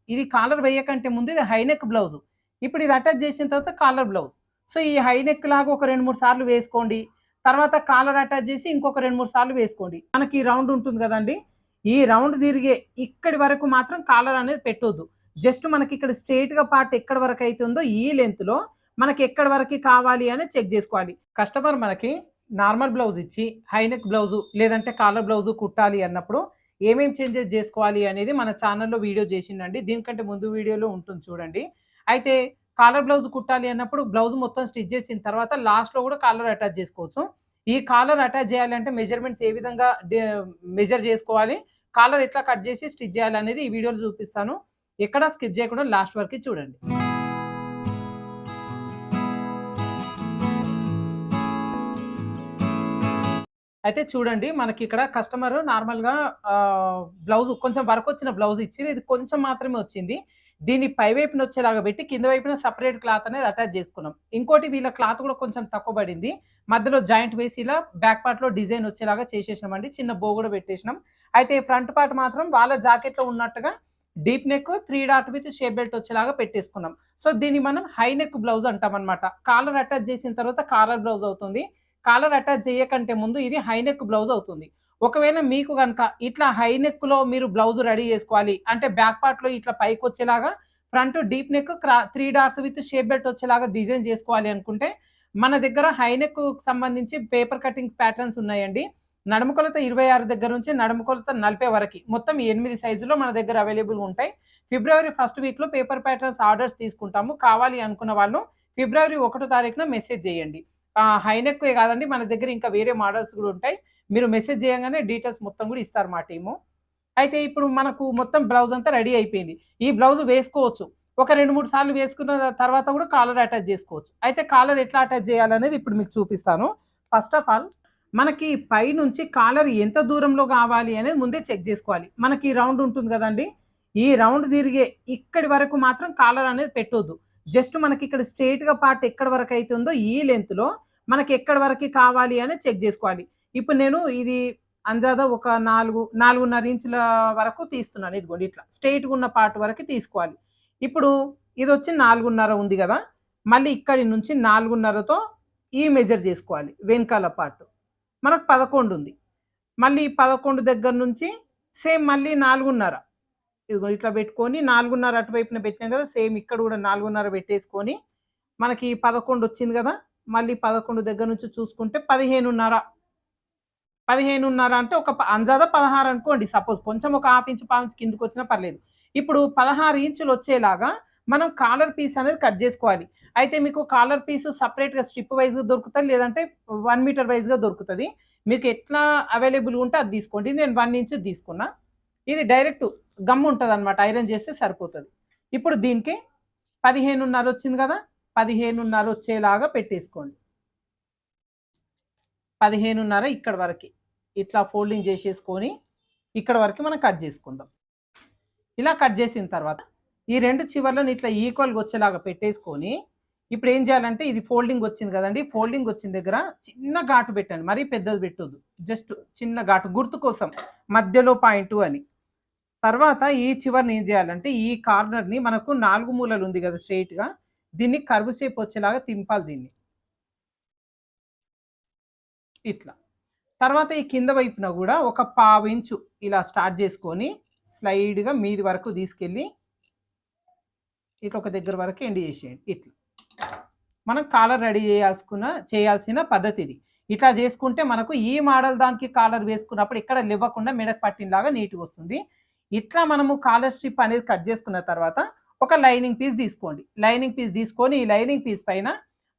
ఇది కాలర్ వేయకంటే ముందు ఇది హై నెక్ బ్లౌజ్. ఇప్పుడు ఇది అటాచ్ చేసిన తర్వాత కాలర్ బ్లౌజ్. సో, ఈ హై నెక్ లాగా ఒక 2, 3 సార్లు వేసుకోండి. తర్వాత కాలర్ అటాచ్ చేసి ఇంకొక 2, 3 సార్లు వేసుకోండి. మనకి ఈ రౌండ్ ఉంటుంది గదండీ! ఈ రౌండ్ తిరిగే ఇక్కడి వరకు మాత్రం కాలర్ అనేది పెట్టొద్దు. జస్ట్ మనకి ఇక్కడ స్ట్రెయిట్‌గా పార్ట్ ఎక్కడి వరకు అయితే ఉందో ఈ లెంగ్త్‌లో మనకి ఎక్కడి వరకి కావాలి అని చెక్ జేసుకోవాలి. కస్టమర్ మనకి నార్మల్ బ్లౌజ్ ఇచ్చి హై నెక్ బ్లౌజు లేదంటే కాలర్ బ్లౌజు కుట్టాలి అన్నప్పుడు ఏమేం చేంజెస్ జేసుకోవాలి అనేది మన ఛానెల్‌లో వీడియో జేసిండండి. దీనికంటే ముందు వీడియోలో ఉంటుంది చూడండి. అయితే కాలర్ బ్లౌజ్ కుట్టాలి అన్నప్పుడు బ్లౌజ్ మొత్తం స్టిచ్ చేసిన తర్వాత లాస్ట్‌లో గూడా కాలర్ అటాచ్ జేసుకోవచ్చు. ఈ కాలర్ అటాచ్ చేయాలంటే మెజర్‌మెంట్స్ ఏ విధంగా మెజర్ జేసుకోవాలి, కాలర్ ఎట్లా కట్ చేసి స్టిచ్ చేయాలనేది ఈ వీడియోలో చూపిస్తాను. ఎక్కడ స్కిప్ చేయకుండా లాస్ట్ వరకు చూడండి. అయితే చూడండి మనకి ఇక్కడ కస్టమర్ నార్మల్‌గా బ్లౌజ్ కొంచెం వర్క్ వచ్చిన బ్లౌజ్ ఇచ్చిర్రు. ఇది కొంచెం మాత్రమే వచ్చింది. దీన్ని పై వైపున వచ్చేలాగా పెట్టి కింద వైపున సెపరేట్ క్లాత్ అనేది అటాచ్ చేసుకున్నాం. ఇంకోటి వీళ్ళ క్లాత్ కూడా కొంచెం తక్కువ పడింది. మధ్యలో జాయింట్ వేసి ఇలా బ్యాక్ పార్ట్‌లో డిజైన్ వచ్చేలాగా చేసేసినామండి. చిన్న బో కూడా పెట్టేసినాం. అయితే ఫ్రంట్ పార్ట్ మాత్రం వాళ్ళ జాకెట్‌లో ఉన్నట్టుగా deep neck 3 dot with shape belt వచ్చేలాగా పెట్టేసుకున్నాం. సో, దీన్ని మనం హై నెక్ బ్లౌజ్ అంటామనమాట. కాలర్ అటాచ్ చేసిన తర్వాత కాలర్ బ్లౌజ్ అవుతుంది. కాలర్ అటాచ్ చేయకంటే ముందు ఇది హై నెక్ బ్లౌజ్ అవుతుంది. ఒకవేళ మీకు గనక ఇట్లా హై నెక్‌లో మీరు బ్లౌజ్ రెడీ చేసుకోవాలి అంటే బ్యాక్ పార్ట్‌లో ఇట్లా పైకొచ్చేలాగా front deep neck 3 dots with shape belt వచ్చేలాగా డిజైన్ చేసుకోవాలి అనుకుంటే మన దగ్గర హై నెక్‌కు సంబంధించి పేపర్ కటింగ్ ప్యాటర్న్స్ ఉన్నాయండి. నడుము కొలత 26 దగ్గర నుంచి నడుము కొలత 40 వరకి మొత్తం 8 సైజులో మన దగ్గర అవైలబుల్ ఉంటాయి. ఫిబ్రవరి ఫస్ట్ వీక్‌లో పేపర్ ప్యాటర్న్స్ ఆర్డర్స్ తీసుకుంటాము. కావాలి అనుకున్న వాళ్ళు ఫిబ్రవరి 1 తారీఖున మెసేజ్ చేయండి. హై నెక్కే కాదండి మన దగ్గర ఇంకా వేరే మోడల్స్ కూడా ఉంటాయి. మీరు మెసేజ్ చేయంగానే డీటెయిల్స్ మొత్తం కూడా ఇస్తారు మా టీము. అయితే ఇప్పుడు మనకు మొత్తం బ్లౌజ్ అంతా రెడీ అయిపోయింది. ఈ బ్లౌజ్ వేసుకోవచ్చు. ఒక 2, 3 సార్లు వేసుకున్న తర్వాత కూడా కాలర్ అటాచ్ చేసుకోవచ్చు. అయితే కాలర్ ఎట్లా అటాచ్ చేయాలనేది ఇప్పుడు మీకు చూపిస్తాను. ఫస్ట్ ఆఫ్ ఆల్ మనకి పైనుంచి కాలర్ ఎంత దూరంలో కావాలి అనేది ముందే చెక్ చేసుకోవాలి. మనకి ఈ రౌండ్ ఉంటుంది కదండీ! ఈ రౌండ్ తిరిగే ఇక్కడి వరకు మాత్రం కాలర్ అనేది పెట్టొద్దు. జస్ట్ మనకి ఇక్కడ స్ట్రెయిట్‌గా పార్ట్ ఎక్కడి వరకు అయితే ఉందో ఈ లెంగ్త్‌లో మనకి ఎక్కడి వరకి కావాలి అని చెక్ చేసుకోవాలి. ఇప్పుడు నేను ఇది అందాజ ఒక 4.5 ఇంచుల వరకు తీస్తున్నాను. ఇదిగోండి ఇట్లా స్ట్రెయిట్‌గా ఉన్న పార్ట్ వరకు తీసుకోవాలి. ఇప్పుడు ఇదొచ్చి 4.5 ఉంది గదా! మళ్ళీ ఇక్కడి నుంచి 4.5తో ఈ మెజర్ చేసుకోవాలి. వెనకాల పార్ట్. మనకు 11 ఉంది. మళ్ళీ 11 దగ్గర నుంచి సేమ్ మళ్ళీ 4.5 ఇదిగో ఇట్లా పెట్టుకొని 4.5 అటువైపున పెట్టినాం కదా! సేమ్ ఇక్కడ కూడా 4.5 పెట్టేసుకొని మనకి 11 వచ్చింది కదా! మళ్ళీ 11 దగ్గర నుంచి చూసుకుంటే 15.5 అంటే ఒక అందాజ 16 అనుకోండి. సపోజ్ కొంచెం ఒక హాఫ్ ఇంచ్, పావు ఇంచ్ కిందకొచ్చినా పర్లేదు. ఇప్పుడు 16 ఇంచులు వచ్చేలాగా మనం కాలర్ పీస్ అనేది కట్ చేసుకోవాలి. అయితే మీకు కాలర్ పీస్ సెపరేట్‌గా స్ట్రిప్ వైస్‌గా దొరుకుతది. లేదంటే 1 మీటర్ వైస్‌గా దొరుకుతది. మీకు ఎట్లా అవైలబుల్‌గా ఉంటే అది తీసుకోండి. నేను 1 ఇంచ్ తీసుకున్నా. ఇది డైరెక్ట్ గమ్ ఉంటదనమాట. ఐరన్ చేస్తే సరిపోతది. ఇప్పుడు దీనికి 15.5 వచ్చింది కదా! 15.5 వచ్చేలాగా పెట్టేసుకోండి. 15.5 ఇక్కడ వరకి. ఇట్లా ఫోల్డింగ్ చేసేసుకొని ఇక్కడ వరకు మనం కట్ చేసుకుందాం. ఇలా కట్ చేసిన తర్వాత ఈ 2 చివర్లను ఇట్లా ఈక్వల్‌గా వచ్చేలాగా పెట్టేసుకొని ఇప్పుడు ఏం చేయాలంటే ఇది ఫోల్డింగ్ వచ్చింది కదండీ! ఫోల్డింగ్ వచ్చిన దగ్గర చిన్న ఘాటు పెట్టండి. మరీ పెద్దది పెట్టొద్దు. జస్ట్ చిన్న ఘాటు గుర్తు కోసం మధ్యలో పాయింటు అని. తర్వాత ఈ చివరని ఏం చేయాలంటే ఈ కార్నర్‌ని మనకు 4 మూలలు ఉంది కదా! స్ట్రెయిట్‌గా దీన్ని కర్వ్ షేప్ వచ్చేలాగా తింపాలి దీన్ని. ఇట్లా. తర్వాత ఈ కింద వైపున గూడా ఒక పావు ఇంచు ఇలా స్టార్ట్ చేసుకొని స్లైడ్‌గా మీది వరకు తీసుకెళ్ళి ఇట్లా ఒక దగ్గర వరకు ఎండ్ చేసేయండి. ఇట్లా. మనం కాలర్ రెడీ చేయాల్సిన పద్ధతి ఇది. ఇట్లా చేసుకుంటే మనకు ఈ మోడల్ దానికి కాలర్ వేసుకున్నప్పుడు ఎక్కడ లెవ్వకుండా మెడకు పట్టినలాగా నీట్‌గా వస్తుంది. ఇట్లా మనము కాలర్ స్ట్రిప్ అనేది కట్ చేసుకున్న తర్వాత ఒక లైనింగ్ పీస్ తీసుకోండి. లైనింగ్ పీస్ తీసుకొని ఈ లైనింగ్ పీస్ పైన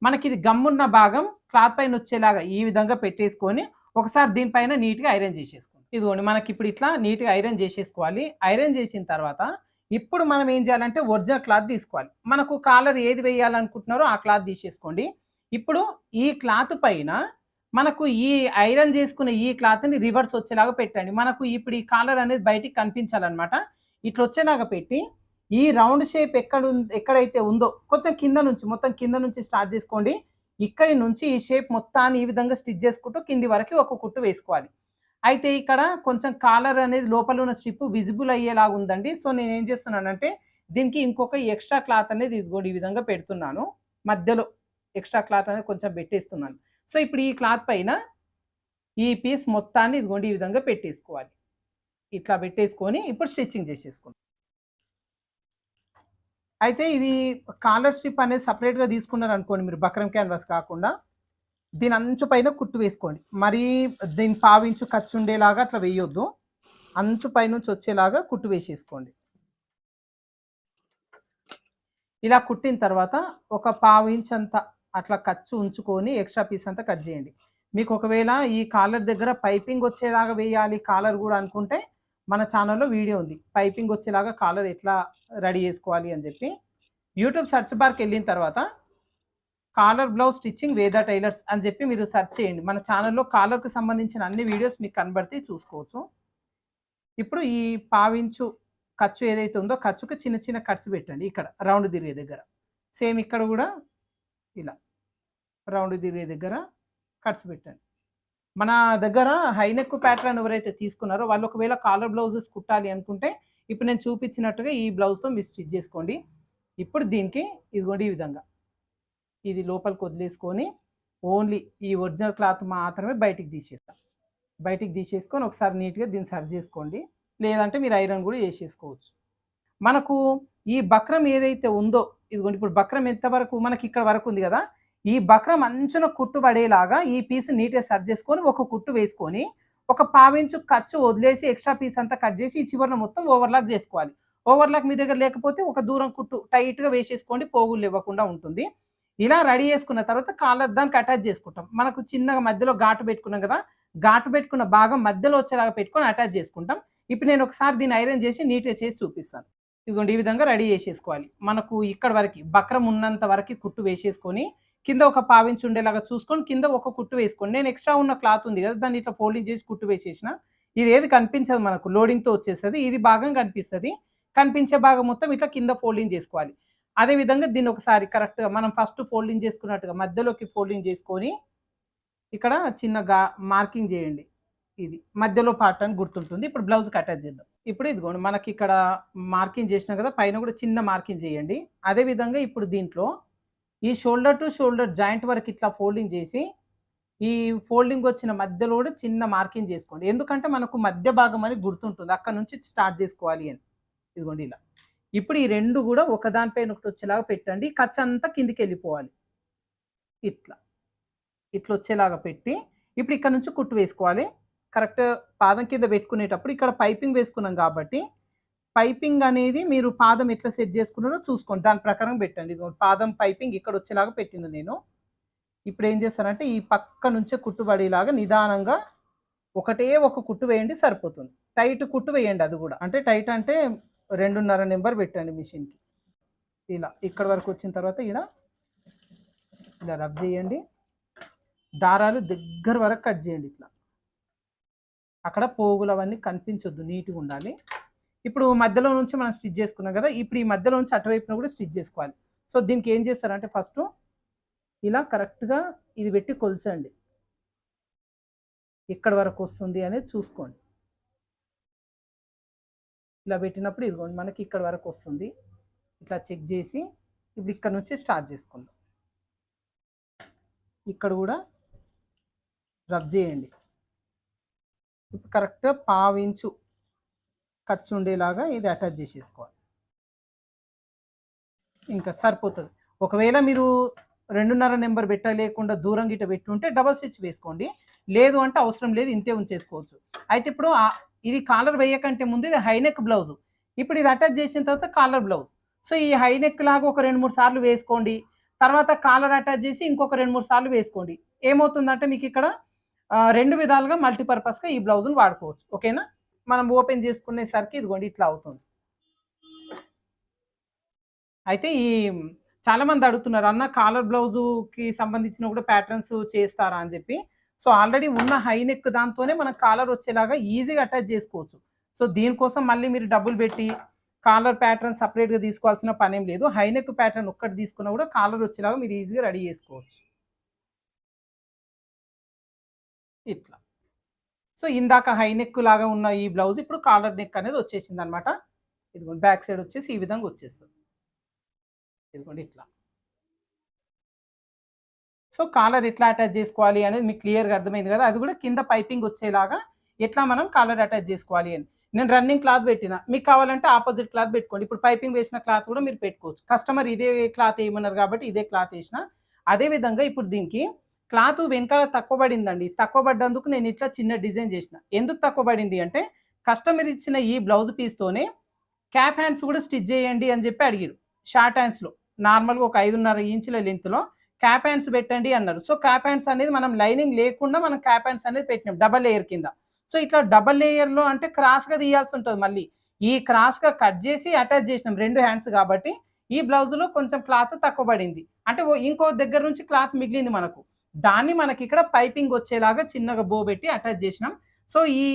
మనకిది గమ్మున్న భాగం క్లాత్ పైన వచ్చేలాగా ఈ విధంగా పెట్టేసుకొని ఒకసారి దీనిపైన నీట్‌గా ఐరన్ చేసేసుకోండి. ఇదిగోండి మనకిప్పుడు ఇట్లా నీట్‌గా ఐరన్ చేసేసుకోవాలి. ఐరన్ చేసిన తర్వాత ఇప్పుడు మనం ఏం చేయాలంటే ఒరిజినల్ క్లాత్ తీసుకోవాలి. మనకు కాలర్ ఏది వేయాలనుకుంటున్నారో ఆ క్లాత్ తీసేసుకోండి. ఇప్పుడు ఈ క్లాత్ పైన మనకు ఈ ఐరన్ చేసుకున్న ఈ క్లాత్‌ని రివర్స్ వచ్చేలాగా పెట్టండి. మనకు ఇప్పుడు ఈ కాలర్ అనేది బయటికి కనిపించాలన్నమాట. ఇట్లా వచ్చేలాగా పెట్టి ఈ రౌండ్ షేప్ ఎక్కడైతే ఉందో కొంచెం కింద నుంచి మొత్తం కింద నుంచి స్టార్ట్ చేసుకోండి. ఇక్కడి నుంచి ఈ షేప్ మొత్తాన్ని ఈ విధంగా స్టిచ్ చేసుకుంటూ కింది వరకు ఒక కుట్టు వేసుకోవాలి. అయితే ఇక్కడ కొంచెం కాలర్ అనేది లోపల ఉన్న స్ట్రిప్ విజిబుల్ అయ్యేలాగా ఉందండి. సో, నేనేం చేస్తున్నానంటే దీనికి ఇంకొక ఎక్స్ట్రా క్లాత్ అనేది ఇదిగోండి ఈ విధంగా పెడుతున్నాను. మధ్యలో ఎక్స్ట్రా క్లాత్ అనేది కొంచెం పెట్టేస్తున్నాను. సో, ఇప్పుడు ఈ క్లాత్ పైన ఈ పీస్ మొత్తాన్ని ఇదిగోండి ఈ విధంగా పెట్టేసుకోవాలి. ఇట్లా పెట్టేసుకొని ఇప్పుడు స్టిచ్చింగ్ చేసేసుకుందాం. అయితే ఇది కాలర్ స్ట్రిప్ అనేది సెపరేట్‌గా తీసుకున్నారనుకోండి మీరు బక్రం క్యాన్వాస్ కాకుండా, దీని అంచు పైన కుట్టు వేసుకోండి. మరీ దీని పావించు ఖర్చుండేలాగా అట్లా వేయొద్దు. అంచు పైనుంచి వచ్చేలాగా కుట్టు వేసేసుకోండి. ఇలా కుట్టిన తర్వాత ఒక పావు ఇంచ్ అంత అట్లా ఖర్చు ఉంచుకొని ఎక్స్ట్రా పీస్ అంతా కట్ చేయండి. మీకు ఒకవేళ ఈ కాలర్ దగ్గర పైపింగ్ వచ్చేలాగా వేయాలి కాలర్ కూడా అనుకుంటే మన ఛానల్లో వీడియో ఉంది. పైపింగ్ వచ్చేలాగా కాలర్ ఎట్లా రెడీ చేసుకోవాలి అని చెప్పి. యూట్యూబ్ సెర్చ్ బార్కి వెళ్ళిన తర్వాత కాలర్ బ్లౌజ్ స్టిచ్చింగ్ వేదా టైలర్స్ అని చెప్పి మీరు సెర్చ్ చేయండి. మన ఛానల్లో కాలర్కి సంబంధించిన అన్ని వీడియోస్ మీకు కనబడితే చూసుకోవచ్చు. ఇప్పుడు ఈ పావించు ఖర్చు ఏదైతే ఉందో ఖర్చుకి చిన్న చిన్న ఖర్చు పెట్టండి ఇక్కడ రౌండ్ తిరిగే దగ్గర. సేమ్ ఇక్కడ కూడా ఇలా రౌండ్ తిరిగే దగ్గర ఖర్చు పెట్టండి. మన దగ్గర హైనెక్ ప్యాటర్న్ ఎవరైతే తీసుకున్నారో వాళ్ళు ఒకవేళ కాలర్ బ్లౌజెస్ కుట్టాలి అనుకుంటే ఇప్పుడు నేను చూపించినట్టుగా ఈ బ్లౌజ్తో మీరు స్టిచ్ చేసుకోండి. ఇప్పుడు దీనికి ఇదిగోండి ఈ విధంగా ఇది లోపలికి వదిలేసుకొని ఓన్లీ ఈ ఒరిజినల్ క్లాత్ మాత్రమే బయటికి తీసేస్తాం. బయటికి తీసేసుకొని ఒకసారి నీట్గా దీన్ని సరి చేసుకోండి. లేదంటే మీరు ఐరన్ కూడా చేసేసుకోవచ్చు. మనకు ఈ బక్రం ఏదైతే ఉందో ఇదిగోండి ఇప్పుడు బక్రం ఎంతవరకు మనకి ఇక్కడ వరకు ఉంది కదా, ఈ బక్రం అంచున కుట్టు పడేలాగా ఈ పీస్ నీట్గా సరి చేసుకొని ఒక కుట్టు వేసుకొని ఒక పావించు ఖర్చు వదిలేసి ఎక్స్ట్రా పీస్ అంతా కట్ చేసి ఈ చివరన మొత్తం ఓవర్లాక్ చేసుకోవాలి. ఓవర్లాక్ మీ దగ్గర లేకపోతే ఒక దూరం కుట్టు టైట్గా వేసేసుకోండి, పోగులు ఇవ్వకుండా ఉంటుంది. ఇలా రెడీ చేసుకున్న తర్వాత కాలర్ దానికి అటాచ్ చేసుకుంటాం. మనకు చిన్నగా మధ్యలో ఘాటు పెట్టుకున్నాం కదా, ఘాటు పెట్టుకున్న భాగం మధ్యలో వచ్చేలాగా పెట్టుకొని అటాచ్ చేసుకుంటాం. ఇప్పుడు నేను ఒకసారి దీన్ని ఐరన్ చేసి నీట్గా చేసి చూపిస్తాను. ఇదిగోండి ఈ విధంగా రెడీ చేసేసుకోవాలి. మనకు ఇక్కడ వరకు బక్రం ఉన్నంత వరకు కుట్టు వేసేసుకొని కింద ఒక పావించి ఉండేలాగా చూసుకొని కింద ఒక కుట్టు వేసుకోండి. నేను ఎక్స్ట్రా ఉన్న క్లాత్ ఉంది కదా దాన్ని ఇట్లా ఫోల్డింగ్ చేసి కుట్టు వేసేసిన ఇది ఏది కనిపించదు, మనకు లోడింగ్తో వచ్చేస్తుంది. ఇది భాగం కనిపిస్తుంది. కనిపించే భాగం మొత్తం ఇట్లా కింద ఫోల్డింగ్ చేసుకోవాలి. అదేవిధంగా దీన్ని ఒకసారి కరెక్ట్గా మనం ఫస్ట్ ఫోల్డింగ్ చేసుకున్నట్టుగా మధ్యలోకి ఫోల్డింగ్ చేసుకొని ఇక్కడ చిన్నగా మార్కింగ్ చేయండి. ఇది మధ్యలో పార్ట్ అని గుర్తుంటుంది. ఇప్పుడు బ్లౌజ్కి అటాచ్ చేద్దాం. ఇప్పుడు ఇదిగోండి మనకి ఇక్కడ మార్కింగ్ చేసినాం కదా, పైన కూడా చిన్న మార్కింగ్ చేయండి. అదేవిధంగా ఇప్పుడు దీంట్లో ఈ షోల్డర్ టు షోల్డర్ జాయింట్ వరకు ఇట్లా ఫోల్డింగ్ చేసి ఈ ఫోల్డింగ్ వచ్చిన మధ్యలో కూడా చిన్న మార్కింగ్ చేసుకోండి. ఎందుకంటే మనకు మధ్య భాగం అని గుర్తుంటుంది, అక్కడ నుంచి స్టార్ట్ చేసుకోవాలి అని. ఇదిగోండి ఇలా. ఇప్పుడు ఈ రెండు కూడా ఒకదానిపైన ఒకటి వచ్చేలాగా పెట్టండి. ఖర్చు అంతా కిందికి వెళ్ళిపోవాలి. ఇట్లా ఇట్లా వచ్చేలాగా పెట్టి ఇప్పుడు ఇక్కడ నుంచి కుట్టు వేసుకోవాలి. కరెక్ట్ పాదం కింద పెట్టుకునేటప్పుడు ఇక్కడ పైపింగ్ వేసుకున్నాం కాబట్టి పైపింగ్ అనేది మీరు పాదం ఎట్లా సెట్ చేసుకున్నారో చూసుకోండి, దాని ప్రకారం పెట్టండి. పాదం పైపింగ్ ఇక్కడ వచ్చేలాగా పెట్టింది నేను. ఇప్పుడు ఏం చేస్తానంటే ఈ పక్క నుంచే కుట్టు పడేలాగా నిదానంగా ఒకటే ఒక కుట్టు వేయండి సరిపోతుంది. టైట్ కుట్టు వేయండి, అది కూడా అంటే టైట్ అంటే 2.5 నెంబర్ పెట్టండి మిషన్కి. ఇలా ఇక్కడ వరకు వచ్చిన తర్వాత ఇలా రబ్ చేయండి. దారాలు దగ్గర వరకు కట్ చేయండి. ఇట్లా అక్కడ పోగులు అవన్నీ కనిపించొద్దు, నీట్గా ఉండాలి. ఇప్పుడు మధ్యలో నుంచి మనం స్టిచ్ చేసుకున్నాం కదా, ఇప్పుడు ఈ మధ్యలో నుంచి అటువైపున కూడా స్టిచ్ చేసుకోవాలి. సో దీనికి ఏం చేస్తారంటే ఫస్ట్ ఇలా కరెక్ట్గా ఇది పెట్టి కొల్చండి, ఎక్కడి వరకు వస్తుంది అనేది చూసుకోండి. ఇలా పెట్టినప్పుడు ఇదిగోండి మనకి ఇక్కడ వరకు వస్తుంది. ఇట్లా చెక్ చేసి ఇప్పుడు ఇక్కడ నుంచి స్టార్ట్ చేసుకుందాం. ఇక్కడ కూడా రబ్ చేయండి. ఇప్పుడు కరెక్ట్గా పావించు ఖర్చు ఉండేలాగా ఇది అటాచ్ చేసేసుకోవాలి. ఇంకా సరిపోతుంది. ఒకవేళ మీరు 2.5 నెంబర్ పెట్టలేకుండా దూరం గిట్ట పెట్టుంటే డబల్ స్టిచ్ వేసుకోండి. లేదు అంటే అవసరం లేదు, ఇంతే ఉంచేసుకోవచ్చు. అయితే ఇప్పుడు ఇది కాలర్ వేయకంటే ముందు ఇది హైనెక్ బ్లౌజు. ఇప్పుడు ఇది అటాచ్ చేసిన తర్వాత కాలర్ బ్లౌజ్. సో ఈ హైనెక్ లాగా ఒక 2-3 సార్లు వేసుకోండి. తర్వాత కాలర్ అటాచ్ చేసి ఇంకొక 2-3 సార్లు వేసుకోండి. ఏమవుతుందంటే మీకు ఇక్కడ 2 విధాలుగా మల్టీపర్పస్గా ఈ బ్లౌజ్ను వాడుకోవచ్చు. ఓకేనా? మనం ఓపెన్ చేసుకునేసరికి ఇదిగోండి ఇట్లా అవుతుంది. అయితే చాలామంది అడుగుతున్నారు, అన్న కాలర్ బ్లౌజుకి సంబంధించిన కూడా ప్యాటర్న్స్ చేస్తారా అని చెప్పి. సో ఆల్రెడీ ఉన్న హైనెక్ దాంతోనే మనం కాలర్ వచ్చేలాగా ఈజీగా అటాచ్ చేసుకోవచ్చు. సో దీనికోసం మళ్ళీ మీరు డబ్బులు పెట్టి కాలర్ ప్యాటర్న్ సపరేట్గా తీసుకోవాల్సిన పనేం లేదు. హైనెక్ ప్యాటర్న్ ఒక్కటి తీసుకున్నా కూడా కాలర్ వచ్చేలాగా మీరు ఈజీగా రెడీ చేసుకోవచ్చు. ఇట్లా. సో ఇందాక హైనెక్ లాగా ఉన్న ఈ బ్లౌజ్ ఇప్పుడు కాలర్ నెక్ అనేది వచ్చేసింది అనమాట. ఇదిగోండి బ్యాక్ సైడ్ వచ్చేసి ఈ విధంగా వచ్చేస్తుంది. ఇదిగోండి ఇట్లా. సో, కాలర్ ఎట్లా అటాచ్ జేసుకోవాలి అనేది మీకు క్లియర్‌గా అర్థమైంది గదా! అది గూడా కింద పైపింగ్ వచ్చేలాగా ఎట్లా మనం కాలర్ అటాచ్ జేసుకోవాలి అని. నేను రన్నింగ్ క్లాత్ పెట్టిన. మీకు కావాలంటే అపోజిట్ క్లాత్ పెట్టుకోండి. ఇప్పుడు పైపింగ్ వేసిన క్లాత్ గూడా మీరు పెట్టుకోవచ్చు. కస్టమర్ ఇదే క్లాత్ ఏయమన్నారు గాబట్టి ఇదే క్లాత్ ఏసిన. అదే విధంగా ఇప్పుడు దీనికి క్లాత్ వెనకాల తక్కువ పడిందండి. తక్కువ పడ్డందుకు నేను ఇట్లా చిన్న డిజైన్ జేసిన. ఎందుకు తక్కువ పడింది అంటే కస్టమర్ ఇచ్చిన ఈ బ్లౌజ్ పీస్‌తోనే క్యాప్ హ్యాండ్స్ గూడా స్టిచ్ జేయండి అని జెప్పి అడిగిర్రు. షార్ట్ హ్యాండ్స్‌లో నార్మల్‌గా ఒక 5.5 ఇంచుల లెంగ్త్‌లో క్యాప్ హ్యాండ్స్ పెట్టండి అన్నారు. సో, క్యాప్ హ్యాండ్స్ అనేది మనం లైనింగ్ లేకుండా మనం క్యాప్ హ్యాండ్స్ అనేది పెట్టినాం డబుల్ లేయర్ కింద. సో, ఇట్లా డబుల్ లేయర్‌లో అంటే క్రాస్‌గా తీయాల్సి ఉంటది మళ్ళీ. ఈ క్రాస్‌గా కట్ జేసి అటాచ్ జేసినాం 2 హ్యాండ్స్ గాబట్టి, ఈ బ్లౌజ్‌లో కొంచెం క్లాత్ తక్కువ పడింది. అంటే ఇంకో దగ్గర నుంచి క్లాత్ మిగిలింది మనకు. దాన్ని మనకిక్కడ పైపింగ్ వచ్చేలాగా చిన్నగా బో పెట్టి అటాచ్ జేసినాం. సో, ఈ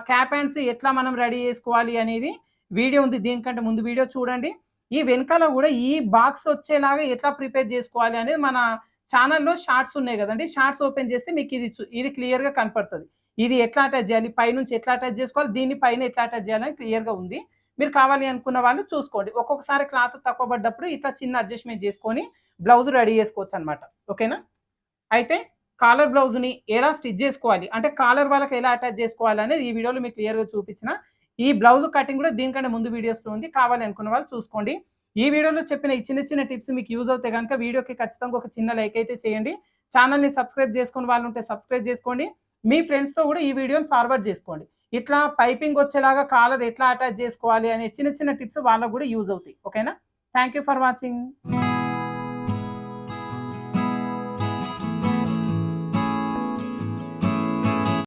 క్యాప్ హ్యాండ్స్ ఎట్లా మనం రెడీ జేసుకోవాలి అనేది వీడియో ఉంది. దీనికంటే ముందు వీడియో చూడండి. ఈ వెనకాల గూడా ఈ బాక్స్ వచ్చేలాగా ఎట్లా ప్రిపేర్ జేసుకోవాలి అనేది మన ఛానెల్‌లో షార్ట్స్ ఉన్నాయి గదండీ! షార్ట్స్ ఓపెన్ జేస్తే ఇది క్లియర్‌గా కనపడతది. ఇది ఎట్లా అటాచ్ జేయాలి? పైనుంచి ఎట్లా అటాచ్ జేసుకోవాలి? దీన్ని పైన ఎట్లా అటాచ్ జేయాలని క్లియర్‌గా ఉంది. మీరు కావాలి అనుకున్న వాళ్ళు చూసుకోండి. ఒక్కొక్కసారి క్లాత్ తక్కువ పడ్డప్పుడు ఇట్లా చిన్న అడ్జస్ట్‌మెంట్ జేసుకొని బ్లౌజ్ రెడీ జేసుకోవచ్చనమాట. ఓకేనా? అయితే కాలర్ బ్లౌజ్‌ని ఎలా స్టిచ్ జేసుకోవాలి? అంటే కాలర్ వాళ్ళకి ఎలా అటాచ్ జేసుకోవాలనేది ఈ వీడియోలో మీకు క్లియర్‌గా చూపించిన. ఈ బ్లౌజ్ కటింగ్ గూడా దీనికంటే ముందు వీడియోస్‌లో ఉంది. కావాలి అనుకున్న వాళ్ళు చూసుకోండి. ఈ వీడియోలో చెప్పిన ఈ చిన్న చిన్న టిప్స్ మీకు యూజ్ అవుతే గనుక వీడియోకి ఖచ్చితంగా ఒక చిన్న లైక్ అయితే చేయండి. ఛానెల్‌ని సబ్స్క్రైబ్ చేసుకొని వాళ్ళుంటే సబ్స్క్రైబ్ జేసుకోండి. మీ ఫ్రెండ్స్‌తో గూడా ఈ వీడియోని ఫార్వర్డ్ జేసుకోండి. ఇట్లా పైపింగ్ వచ్చేలాగా కాలర్ ఎట్లా అటాచ్ జేసుకోవాలి అనే చిన్న చిన్న టిప్స్ వాళ్ళకి గూడా యూజ్ అవుతాయి. ఓకేనా? Thank you for watching.